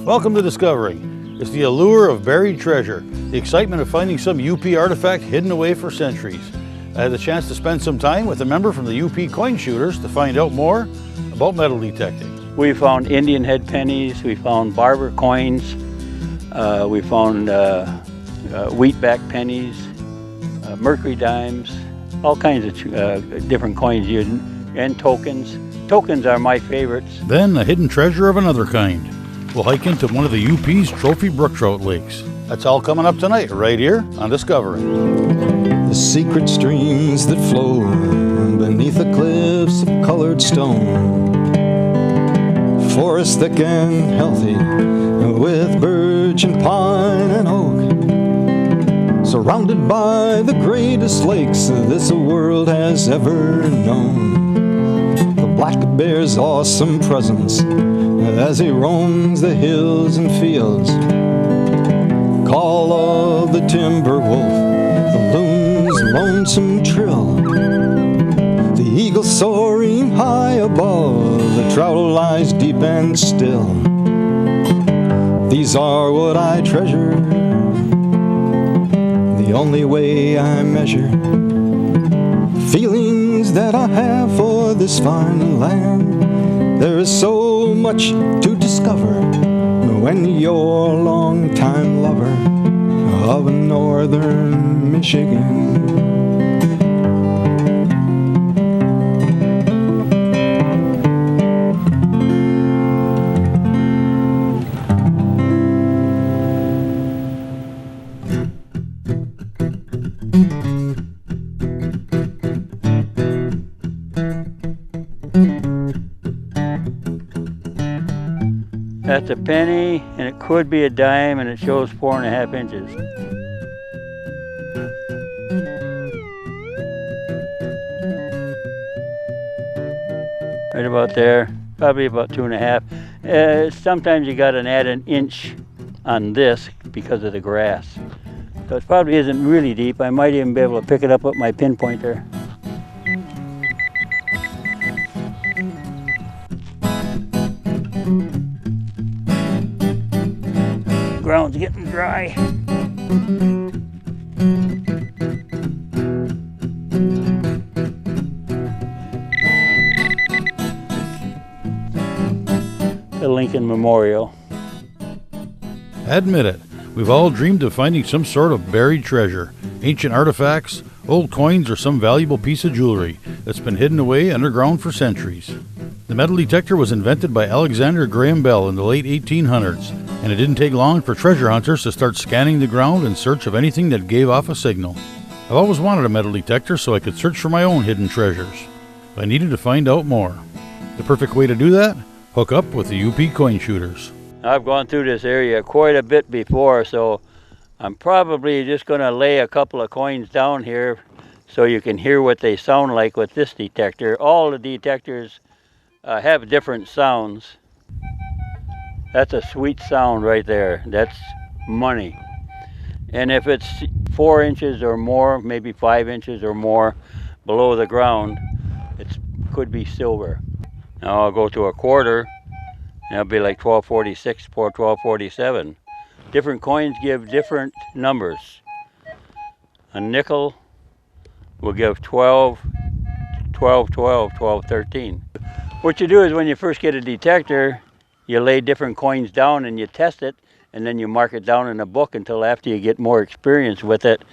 Welcome to Discovering. It's the allure of buried treasure, the excitement of finding some UP artifact hidden away for centuries. I had the chance to spend some time with a member from the Yooper Coinshooters to find out more about metal detecting. We found Indian head pennies, we found barber coins, we found wheatback pennies, mercury dimes, all kinds of different coins and tokens. Tokens are my favorites. Then a hidden treasure of another kind. We'll hike into one of the UP's trophy Brook Trout lakes. That's all coming up tonight, right here on Discovering. The secret streams that flow beneath the cliffs of colored stone. Forest thick and healthy with birch and pine and oak. Surrounded by the greatest lakes this world has ever known. The black bear's awesome presence as he roams the hills and fields. Call of the timber wolf, the loon's lonesome trill, the eagle soaring high above, the trout lies deep and still. These are what I treasure, the only way I measure feelings that I have for this fine land. There is so much to discover when you're a long-time lover of northern Michigan. That's a penny, and it could be a dime, and it shows 4.5 inches. Right about there, probably about 2.5. Sometimes you gotta add an inch on this because of the grass. So it probably isn't really deep. I might even be able to pick it up with my pinpointer. Ground's getting dry. The Lincoln Memorial. Admit it, we've all dreamed of finding some sort of buried treasure, ancient artifacts, old coins, or some valuable piece of jewelry that's been hidden away underground for centuries. The metal detector was invented by Alexander Graham Bell in the late 1800s, and it didn't take long for treasure hunters to start scanning the ground in search of anything that gave off a signal. I've always wanted a metal detector so I could search for my own hidden treasures, but I needed to find out more. The perfect way to do that? Hook up with the Yooper Coinshooters. I've gone through this area quite a bit before, so I'm probably just going to lay a couple of coins down here so you can hear what they sound like with this detector. All the detectors have different sounds. That's a sweet sound right there. That's money. And if it's 4 inches or more, maybe 5 inches or more below the ground, it could be silver. Now I'll go to a quarter, and it'll be like 1246 or 1247. Different coins give different numbers. A nickel will give 12, 12, 12, 12, 13. What you do is when you first get a detector, you lay different coins down and you test it, and then you mark it down in a book until after you get more experience with it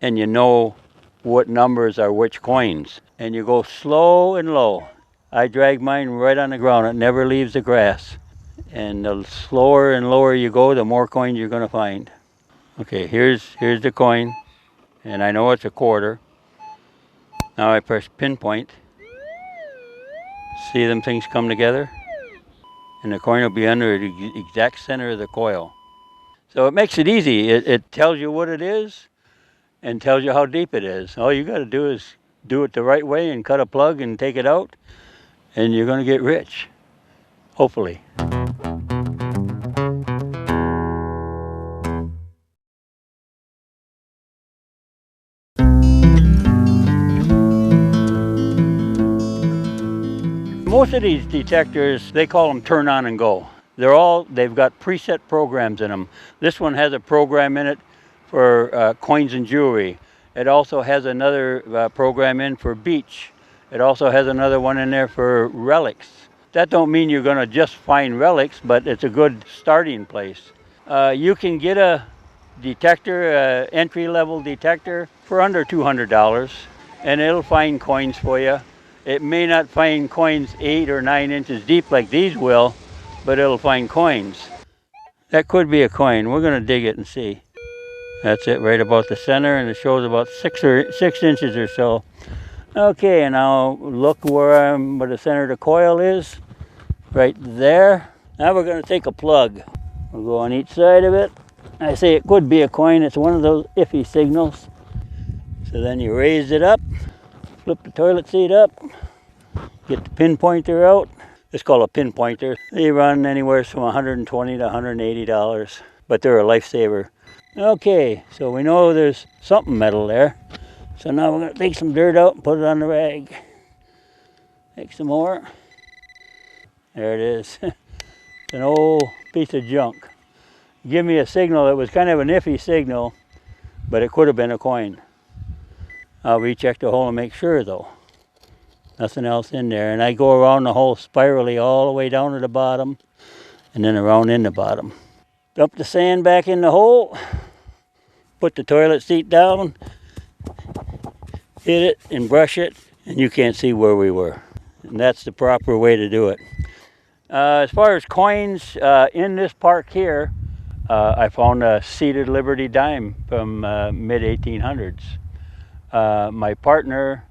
and you know what numbers are which coins. And you go slow and low. I drag mine right on the ground. It never leaves the grass. And the slower and lower you go, the more coins you're going to find. Okay, here's the coin, and I know it's a quarter. Now I press pinpoint. See them things come together? And the coin will be under the exact center of the coil. So it makes it easy. It tells you what it is and tells you how deep it is. All you got to do is do it the right way and cut a plug and take it out, and you're going to get rich, hopefully. Most of these detectors, they call them turn on and go. They've got preset programs in them. This one has a program in it for coins and jewelry. It also has another program in for beach. It also has another one in there for relics. That don't mean you're going to just find relics, but it's a good starting place. You can get a detector, entry-level detector, for under $200, and it'll find coins for you. It may not find coins 8 or 9 inches deep like these will, but it'll find coins. That could be a coin. We're going to dig it and see. That's it, right about the center, and it shows about 6 inches or so. Okay, and now look where the center of the coil is, right there. Now we're going to take a plug. We'll go on each side of it. I say it could be a coin. It's one of those iffy signals. So then you raise it up, flip the toilet seat up, get the pinpointer out. It's called a pinpointer. They run anywhere from $120 to $180, but they're a lifesaver. Okay, so we know there's something metal there. So now we're going to take some dirt out and put it on the rag. Take some more. There it is. It's an old piece of junk. Give me a signal that was kind of an iffy signal, but it could have been a coin. I'll recheck the hole and make sure though. Nothing else in there. And I go around the hole spirally all the way down to the bottom and then around in the bottom. Dump the sand back in the hole. Put the toilet seat down. Hit it and brush it, and you can't see where we were. And that's the proper way to do it. As far as coins, in this park here, I found a seated Liberty dime from mid-1800s. My partner,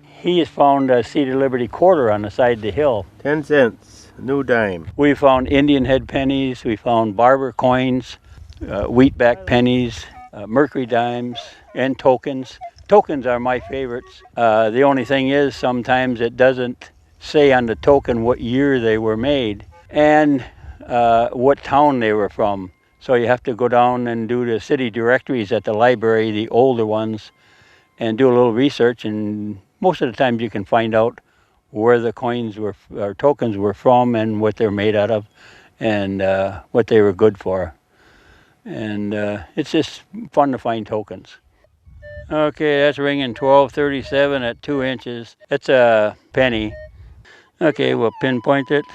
he has found a seated Liberty quarter on the side of the hill. 10 cents, new dime. We found Indian head pennies, we found barber coins, wheatback pennies, mercury dimes, and tokens. Tokens are my favorites. The only thing is sometimes it doesn't say on the token what year they were made and what town they were from. So you have to go down and do the city directories at the library, the older ones, and do a little research, and most of the times you can find out where the coins were or tokens were from and what they're made out of and what they were good for. And it's just fun to find tokens. Okay, that's ringing 1237 at 2 inches. It's a penny. Okay, we'll pinpoint it.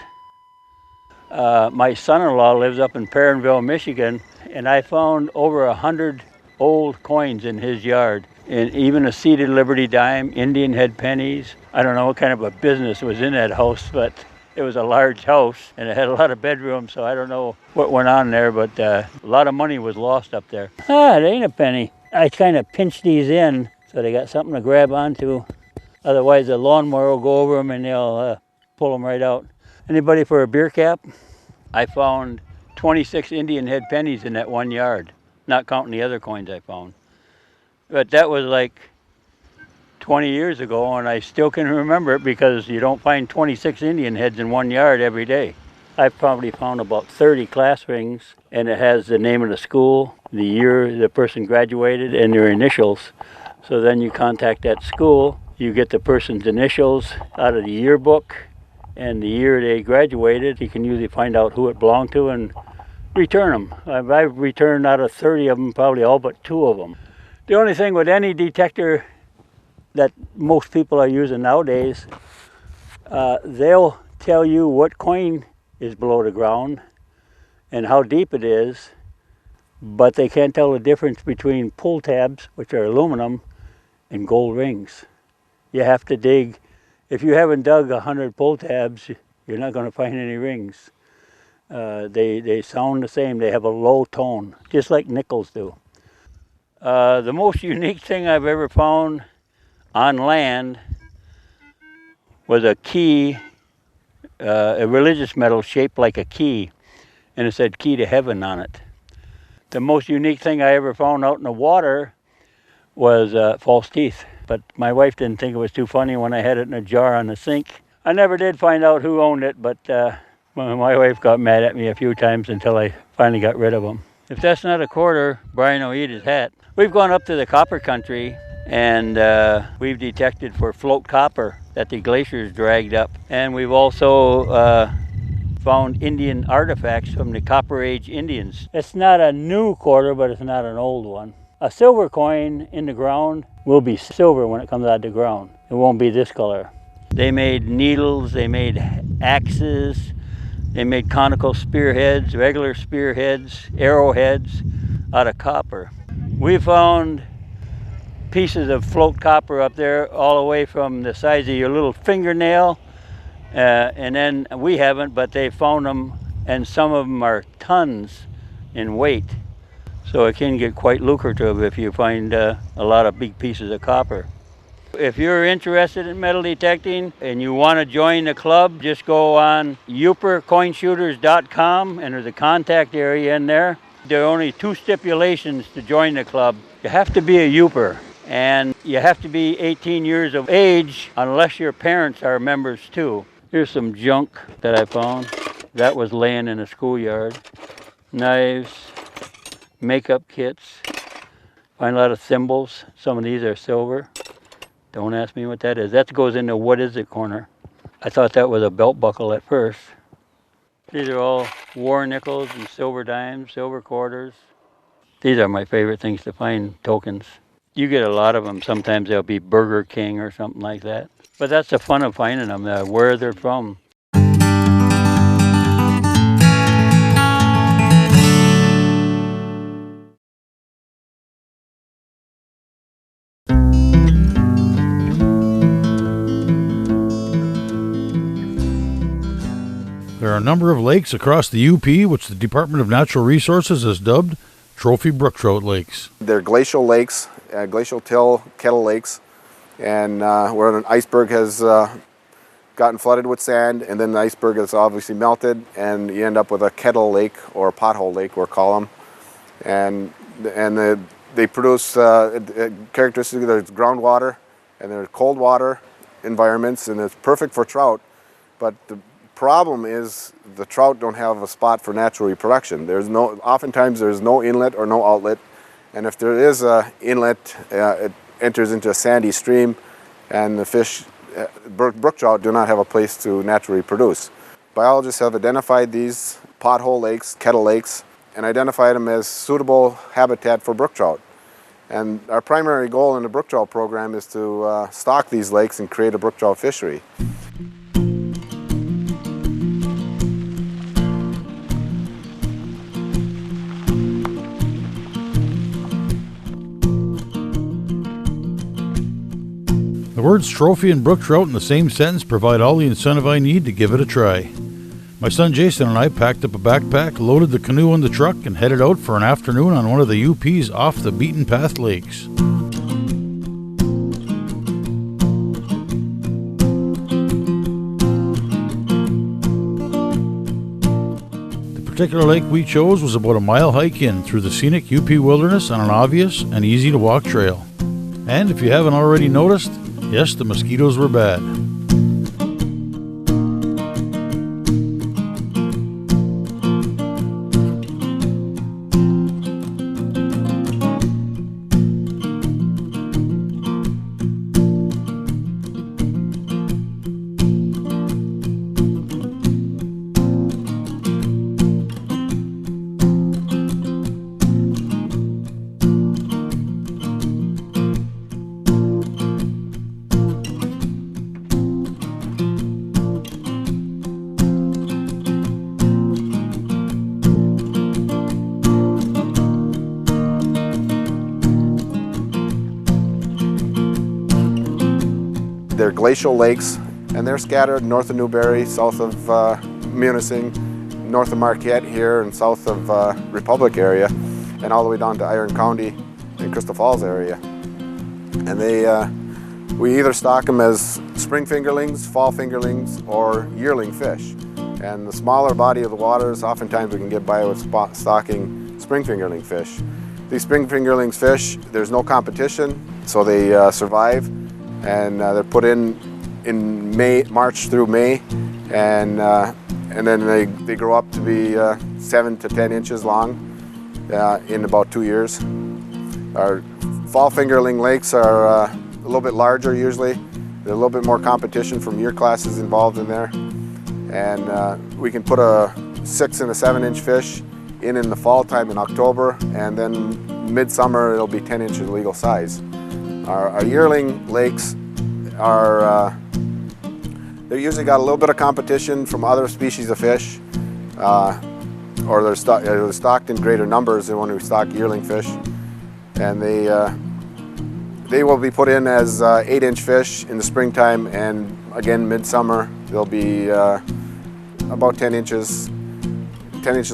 My son-in-law lives up in Perrineville, Michigan, and I found over 100 old coins in his yard. And even a seated Liberty dime, Indian head pennies. I don't know what kind of a business was in that house, but it was a large house and it had a lot of bedrooms, so I don't know what went on there, but a lot of money was lost up there. It ain't a penny. I kind of pinch these in so they got something to grab onto. Otherwise the lawnmower will go over them and they'll pull them right out. Anybody for a beer cap? I found 26 Indian head pennies in that one yard, not counting the other coins I found. But that was like 20 years ago, and I still can remember it because you don't find 26 Indian heads in one yard every day. I've probably found about 30 class rings, and it has the name of the school, the year the person graduated, and their initials. So then you contact that school, you get the person's initials out of the yearbook, and the year they graduated, you can usually find out who it belonged to and return them. I've returned out of 30 of them, probably all but 2 of them. The only thing with any detector that most people are using nowadays, they'll tell you what coin is below the ground and how deep it is, but they can't tell the difference between pull tabs, which are aluminum, and gold rings. You have to dig. If you haven't dug 100 pull tabs, you're not going to find any rings. They sound the same. They have a low tone, just like nickels do. The most unique thing I've ever found on land was a key, a religious medal shaped like a key, and it said "Key to Heaven" on it. The most unique thing I ever found out in the water was false teeth, but my wife didn't think it was too funny when I had it in a jar on the sink. I never did find out who owned it, but my wife got mad at me a few times until I finally got rid of them. If that's not a quarter, Brian will eat his hat. We've gone up to the copper country and we've detected for float copper that the glaciers dragged up. And we've also found Indian artifacts from the Copper Age Indians. It's not a new quarter, but it's not an old one. A silver coin in the ground will be silver when it comes out of the ground. It won't be this color. They made needles, they made axes, they made conical spearheads, regular spearheads, arrowheads out of copper. We found pieces of float copper up there all the way from the size of your little fingernail. And then we haven't, but they found them, and some of them are tons in weight. So it can get quite lucrative if you find a lot of big pieces of copper. If you're interested in metal detecting and you want to join the club, just go on YooperCoinshooters.com and there's a contact area in there. There are only 2 stipulations to join the club. You have to be a Yooper and you have to be 18 years of age unless your parents are members too. Here's some junk that I found. That was laying in a schoolyard. Knives, makeup kits. Find a lot of thimbles. Some of these are silver. Don't ask me what that is. That goes in the what is it corner. I thought that was a belt buckle at first. These are all war nickels and silver dimes, silver quarters. These are my favorite things to find, tokens. You get a lot of them. Sometimes they'll be Burger King or something like that. But that's the fun of finding them, where they're from. There are a number of lakes across the UP which the Department of Natural Resources has dubbed Trophy Brook Trout Lakes. They're glacial lakes, glacial till kettle lakes, and where an iceberg has gotten flooded with sand, and then the iceberg is obviously melted, and you end up with a kettle lake or a pothole lake, we'll call them. And they produce characteristics. There's groundwater and there's cold water environments, and it's perfect for trout. But the problem is the trout don't have a spot for natural reproduction. Oftentimes there's no inlet or no outlet, and if there is a inlet, it enters into a sandy stream, and the fish, brook trout, do not have a place to naturally reproduce. Biologists have identified these pothole lakes, kettle lakes, and identified them as suitable habitat for brook trout. And our primary goal in the brook trout program is to stock these lakes and create a brook trout fishery. The words trophy and brook trout in the same sentence provide all the incentive I need to give it a try. My son Jason and I packed up a backpack, loaded the canoe on the truck, and headed out for an afternoon on one of the UP's off-the-beaten-path lakes. The particular lake we chose was about a mile hike in through the scenic UP wilderness on an obvious and easy-to-walk trail. And if you haven't already noticed, yes, the mosquitoes were bad. They're glacial lakes, and they're scattered north of Newberry, south of Munising, north of Marquette here, and south of Republic area, and all the way down to Iron County and Crystal Falls area. And we either stock them as spring fingerlings, fall fingerlings, or yearling fish. And the smaller body of the waters, oftentimes we can get by with stocking spring fingerling fish. These spring fingerlings fish, there's no competition, so they survive. And they're put in March through May, and then they grow up to be 7 to 10 inches long in about 2 years. Our fall fingerling lakes are a little bit larger usually. There's a little bit more competition from year classes involved in there. And we can put a 6 and a 7-inch fish in the fall time in October, and then midsummer it'll be 10 inches legal size. Our yearling lakes are they usually got a little bit of competition from other species of fish, or they're stocked in greater numbers than when we stock yearling fish, and they will be put in as 8-inch fish in the springtime, and again midsummer they'll be about 10 inches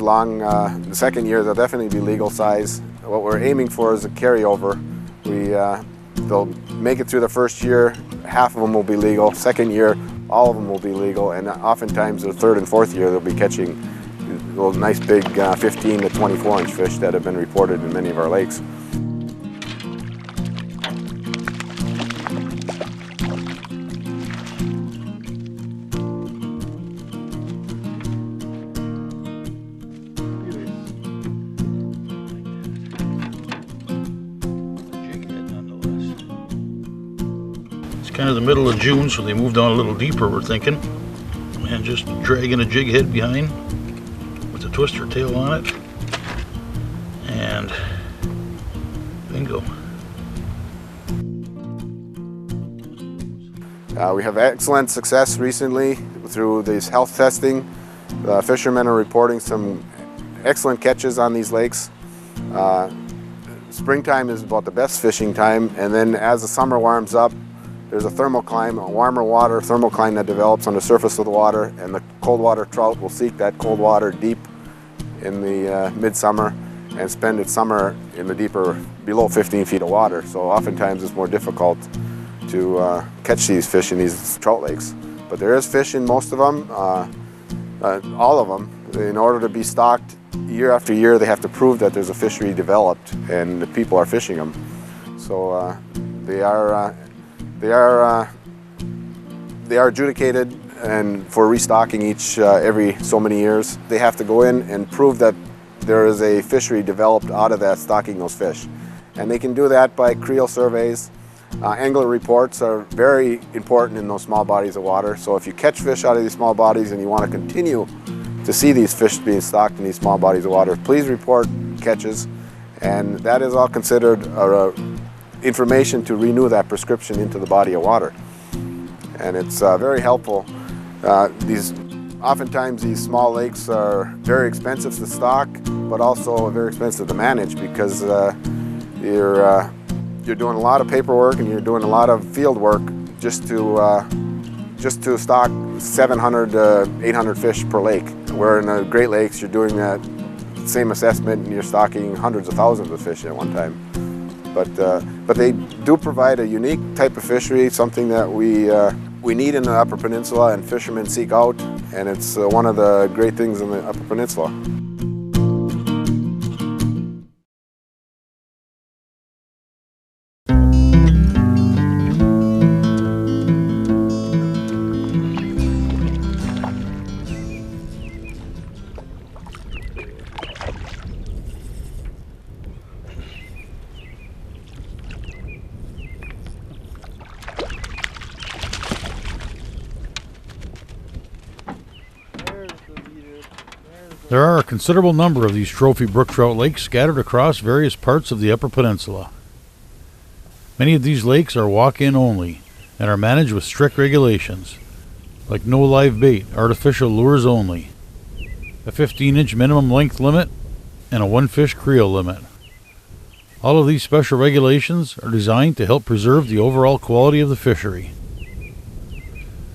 long. The second year they'll definitely be legal size. What we're aiming for is a carryover. They'll make it through the first year, half of them will be legal. Second year, all of them will be legal, and oftentimes the third and fourth year they'll be catching little nice big 15 to 24-inch fish that have been reported in many of our lakes. Kind of the middle of June, so they moved on a little deeper, we're thinking, and just dragging a jig head behind with a twister tail on it, and bingo. We have excellent success recently through this health testing. The fishermen are reporting some excellent catches on these lakes. Springtime is about the best fishing time, and then as the summer warms up, there's a thermocline, a warmer water thermocline that develops on the surface of the water, and the cold water trout will seek that cold water deep in the midsummer and spend its summer in the deeper, below 15 feet of water. So oftentimes it's more difficult to catch these fish in these trout lakes. But there is fish in most of them, all of them. In order to be stocked year after year, they have to prove that there's a fishery developed and the people are fishing them. So they are adjudicated, and for restocking each every so many years. They have to go in and prove that there is a fishery developed out of that stocking those fish. And they can do that by creel surveys. Angler reports are very important in those small bodies of water. So if you catch fish out of these small bodies and you want to continue to see these fish being stocked in these small bodies of water, please report catches. And that is all considered information to renew that prescription into the body of water. And it's very helpful. Oftentimes these small lakes are very expensive to stock, but also very expensive to manage, because you're doing a lot of paperwork and you're doing a lot of field work just to stock 700 to 800 fish per lake. Where in the Great Lakes you're doing that same assessment and you're stocking hundreds of thousands of fish at one time. But they do provide a unique type of fishery, something that we need in the Upper Peninsula and fishermen seek out, and it's one of the great things in the Upper Peninsula. There are a considerable number of these trophy brook trout lakes scattered across various parts of the Upper Peninsula. Many of these lakes are walk-in only and are managed with strict regulations, like no live bait, artificial lures only, a 15-inch minimum length limit, and a one-fish creel limit. All of these special regulations are designed to help preserve the overall quality of the fishery.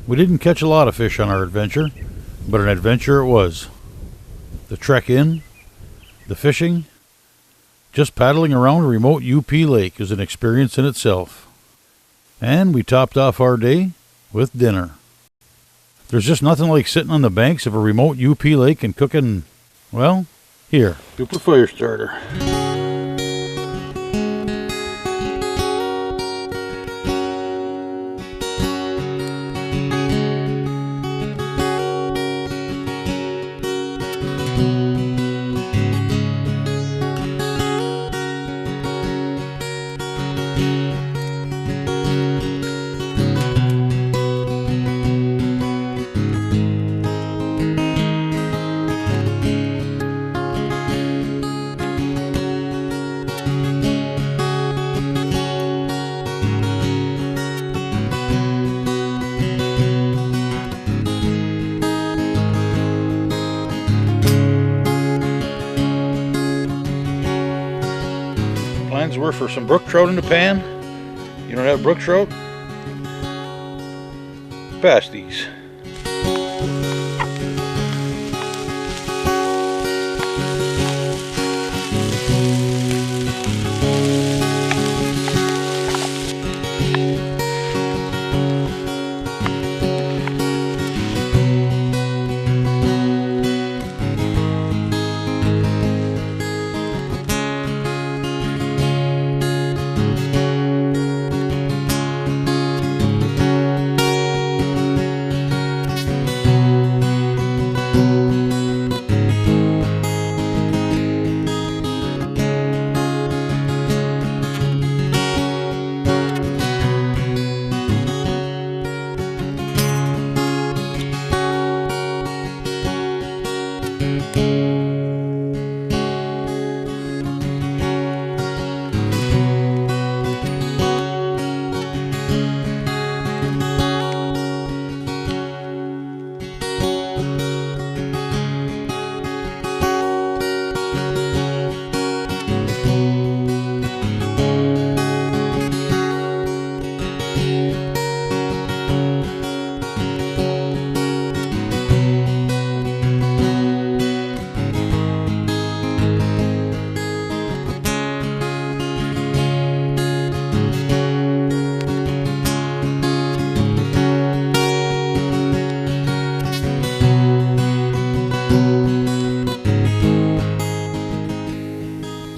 We didn't catch a lot of fish on our adventure, but an adventure it was. The trek in, the fishing, just paddling around a remote UP lake is an experience in itself. And we topped off our day with dinner. There's just nothing like sitting on the banks of a remote UP lake and cooking, well, here, Yooper fire starter. plans were for some brook trout in the pan. You don't have brook trout? Pasties.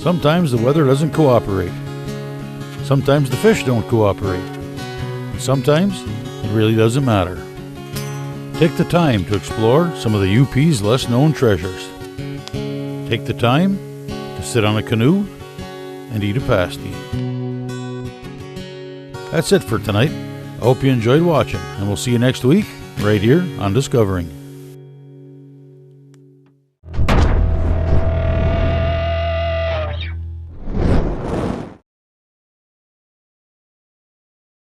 Sometimes the weather doesn't cooperate. Sometimes the fish don't cooperate. Sometimes it really doesn't matter. Take the time to explore some of the UP's less known treasures. Take the time to sit on a canoe and eat a pasty. That's it for tonight. I hope you enjoyed watching, and we'll see you next week right here on Discovering.